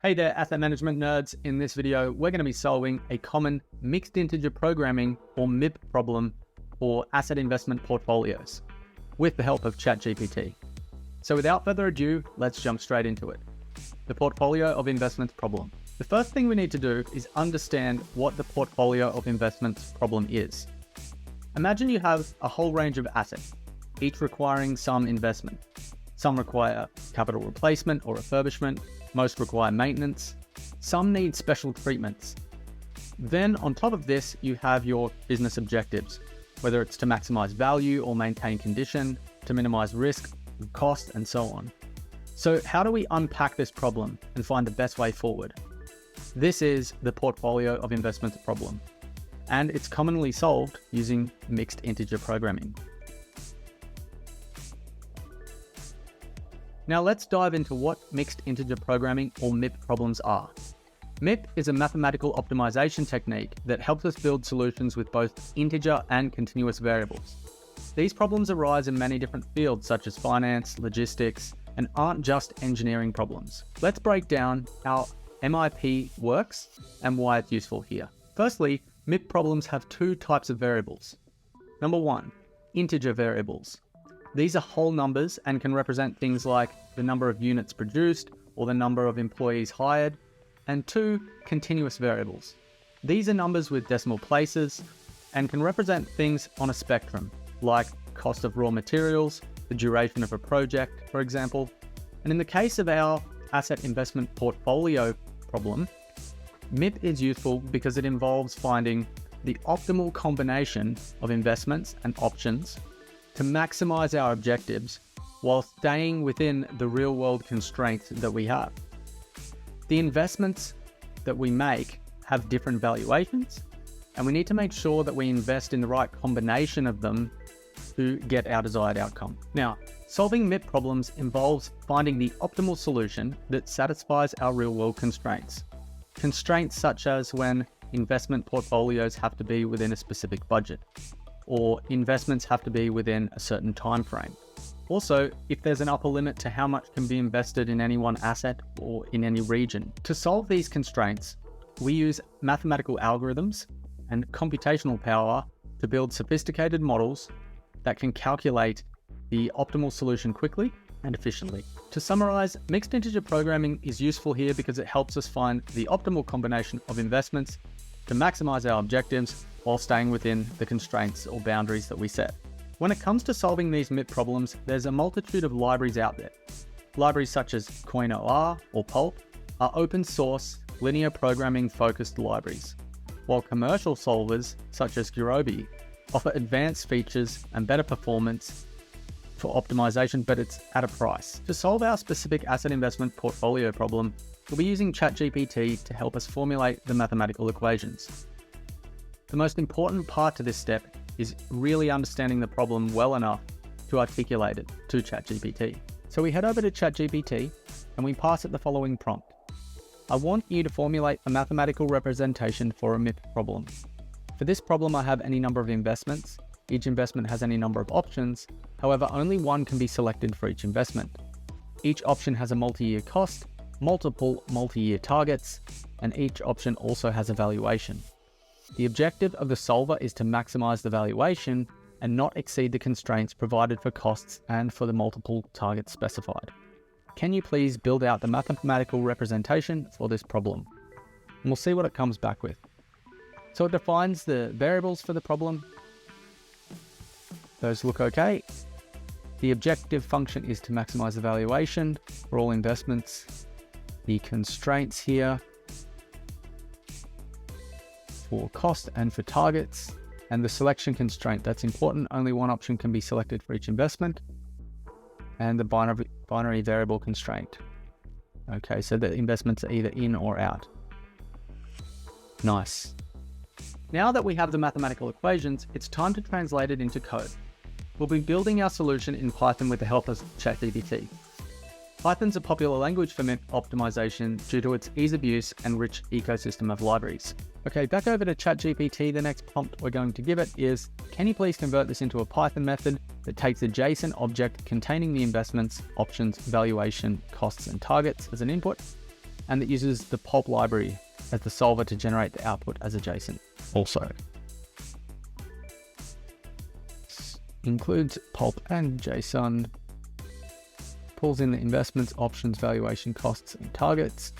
Hey there, asset management nerds. In this video, we're going to be solving a common mixed integer programming or MIP problem for asset investment portfolios with the help of ChatGPT. So without further ado, let's jump straight into it. The portfolio of investments problem. The first thing we need to do is understand what the portfolio of investments problem is. Imagine you have a whole range of assets, each requiring some investment. Some require capital replacement or refurbishment. Most require maintenance. Some need special treatments. Then on top of this, you have your business objectives, whether it's to maximize value or maintain condition, to minimize risk, cost, and so on. So how do we unpack this problem and find the best way forward? This is the portfolio of investments problem, and it's commonly solved using mixed integer programming. Now let's dive into what mixed integer programming or MIP problems are. MIP is a mathematical optimization technique that helps us build solutions with both integer and continuous variables. These problems arise in many different fields such as finance, logistics, and aren't just engineering problems. Let's break down how MIP works and why it's useful here. Firstly, MIP problems have two types of variables. Number one, integer variables. These are whole numbers and can represent things like the number of units produced or the number of employees hired. And two, continuous variables. These are numbers with decimal places and can represent things on a spectrum, like cost of raw materials, the duration of a project, for example. And in the case of our asset investment portfolio problem, MIP is useful because it involves finding the optimal combination of investments and options to maximize our objectives while staying within the real-world constraints that we have. The investments that we make have different valuations, and we need to make sure that we invest in the right combination of them to get our desired outcome. Now, solving MIP problems involves finding the optimal solution that satisfies our real-world constraints. Constraints such as when investment portfolios have to be within a specific budget, or investments have to be within a certain time frame. Also, if there's an upper limit to how much can be invested in any one asset or in any region. To solve these constraints, we use mathematical algorithms and computational power to build sophisticated models that can calculate the optimal solution quickly and efficiently. To summarize, mixed integer programming is useful here because it helps us find the optimal combination of investments to maximize our objectives while staying within the constraints or boundaries that we set. When it comes to solving these MIP problems, there's a multitude of libraries out there. Libraries such as CoinOR or Pulp are open source, linear programming focused libraries, while commercial solvers such as Gurobi offer advanced features and better performance for optimization, but it's at a price. To solve our specific asset investment portfolio problem, we'll be using ChatGPT to help us formulate the mathematical equations. The most important part to this step is really understanding the problem well enough to articulate it to ChatGPT. So we head over to ChatGPT and we pass it the following prompt. I want you to formulate a mathematical representation for a MIP problem. For this problem, I have any number of investments. Each investment has any number of options. However, only one can be selected for each investment. Each option has a multi-year cost, multiple multi-year targets, and each option also has a valuation. The objective of the solver is to maximize the valuation and not exceed the constraints provided for costs and for the multiple targets specified. Can you please build out the mathematical representation for this problem? And we'll see what it comes back with. So it defines the variables for the problem. Those look okay. The objective function is to maximize the valuation for all investments. The constraints here for cost and for targets, and the selection constraint, that's important. Only one option can be selected for each investment, and the binary variable constraint. Okay, so the investments are either in or out. Nice. Now that we have the mathematical equations, it's time to translate it into code. We'll be building our solution in Python with the help of ChatGPT. Python's a popular language for MIP optimization due to its ease of use and rich ecosystem of libraries. Okay, back over to ChatGPT, the next prompt we're going to give it is, can you please convert this into a Python method that takes a JSON object containing the investments, options, valuation, costs, and targets as an input, and that uses the pulp library as the solver to generate the output as a JSON also. This includes pulp and JSON, pulls in the investments, options, valuation, costs, and targets,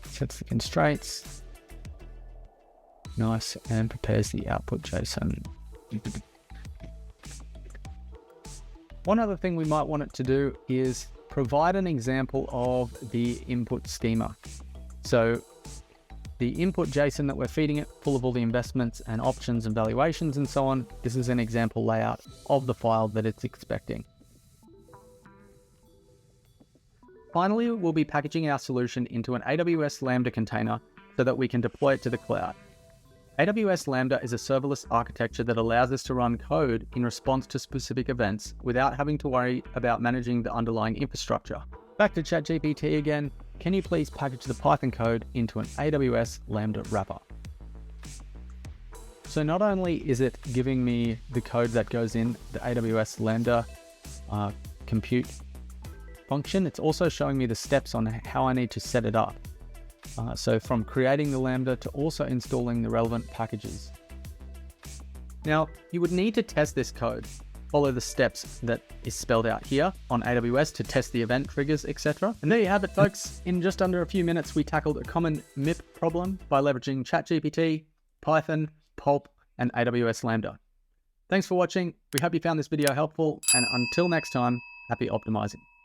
sets the constraints, nice, and prepares the output JSON. One other thing we might want it to do is provide an example of the input schema. So the input JSON that we're feeding it, full of all the investments and options and valuations and so on, this is an example layout of the file that it's expecting. Finally, we'll be packaging our solution into an AWS Lambda container so that we can deploy it to the cloud. AWS Lambda is a serverless architecture that allows us to run code in response to specific events without having to worry about managing the underlying infrastructure. Back to ChatGPT again, can you please package the Python code into an AWS Lambda wrapper? So not only is it giving me the code that goes in the AWS Lambda compute function, it's also showing me the steps on how I need to set it up. So from creating the Lambda to also installing the relevant packages. Now, you would need to test this code, follow the steps that is spelled out here on AWS to test the event triggers, etc. And there you have it, folks. In just under a few minutes, we tackled a common MIP problem by leveraging ChatGPT, Python, Pulp, and AWS Lambda. Thanks for watching. We hope you found this video helpful, and until next time, happy optimizing.